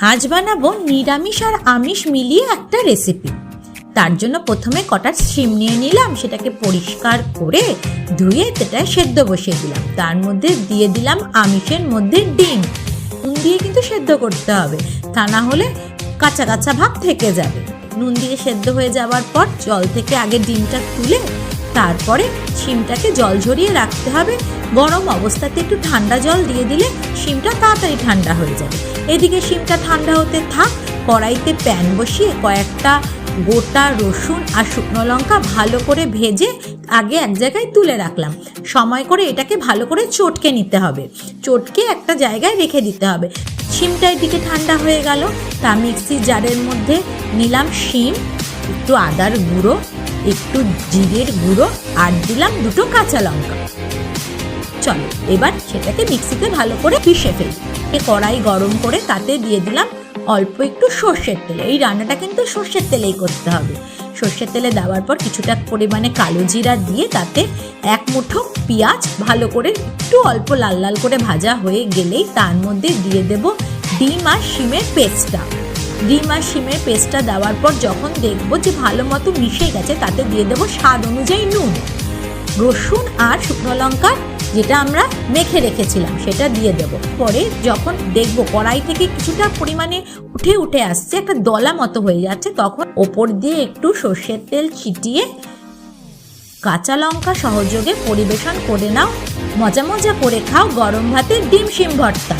আজ বানাবো নিরামিষ আর আমিষ মিলিয়ে একটা রেসিপি। তার জন্য প্রথমে কটা শিম নিয়ে নিলাম, সেটাকে পরিষ্কার করে ধুয়ে সেটায় সেদ্ধ বসিয়ে দিলাম। তার মধ্যে দিয়ে দিলাম আমিষের মধ্যে ডিম। নুন দিয়ে কিন্তু সেদ্ধ করতে হবে, তা না হলে কাঁচা কাঁচা ভাব থেকে যাবে। নুন দিয়ে সেদ্ধ হয়ে যাওয়ার পর জল থেকে আগে ডিমটা তুলে তারপরে শিমটাকে জল ঝরিয়ে রাখতে হবে। গরম অবস্থাতে একটু ঠান্ডা জল দিয়ে দিলে শিমটা তাড়াতাড়ি ঠান্ডা হয়ে যাবে। এদিকে শিমটা ঠান্ডা হতে থাক। কড়াইতে প্যান বসিয়ে কয়েকটা গোটা রসুন আর শুকনো লঙ্কা ভালো করে ভেজে আগে এক জায়গায় তুলে রাখলাম। সময় করে এটাকে ভালো করে চটকে নিতে হবে, চটকে একটা জায়গায় রেখে দিতে হবে। শিমটা এদিকে ঠান্ডা হয়ে গেল। তা মিক্সি জারের মধ্যে নিলাম শিম, একটু আদার গুঁড়ো, একটু জিরের গুঁড়ো আর দিলাম দুটো কাঁচা লঙ্কা। চলো এবার সেটাকে মিক্সিতে ভালো করে পিষে ফেলি। কড়াই গরম করে তাতে দিয়ে দিলাম অল্প একটু সর্ষের তেল। এই রান্নাটা কিন্তু সর্ষের তেলেই করতে হবে। সর্ষের তেলে দেওয়ার পর কিছুটা পরিমাণে কালো জিরা দিয়ে তাতে এক মুঠো পেঁয়াজ ভালো করে একটু অল্প লাল লাল করে ভাজা হয়ে গেলেই তার মধ্যে দিয়ে দেব ডিম আর শিমের পেস্টটা। ডিম আর শিমের পেস্টটা দেওয়ার পর যখন দেখবো যে ভালো মতো মিশে গেছে তাতে দিয়ে দেবো স্বাদ অনুযায়ী নুন। রসুন আর শুকনো লঙ্কা যেটা আমরা মেখে রেখেছিলাম সেটা দিয়ে দেব। পরে যখন দেখবো কড়াই থেকে কিছুটা পরিমাণে উঠে উঠে আসছে, একটা দলা মতো হয়ে যাচ্ছে, তখন ওপর দিয়ে একটু সর্ষের তেল ছিটিয়ে কাঁচা লঙ্কা সহযোগে পরিবেশন করে নাও। মজা মজা করে খাও গরম ভাতে ডিম শিম ভর্তা।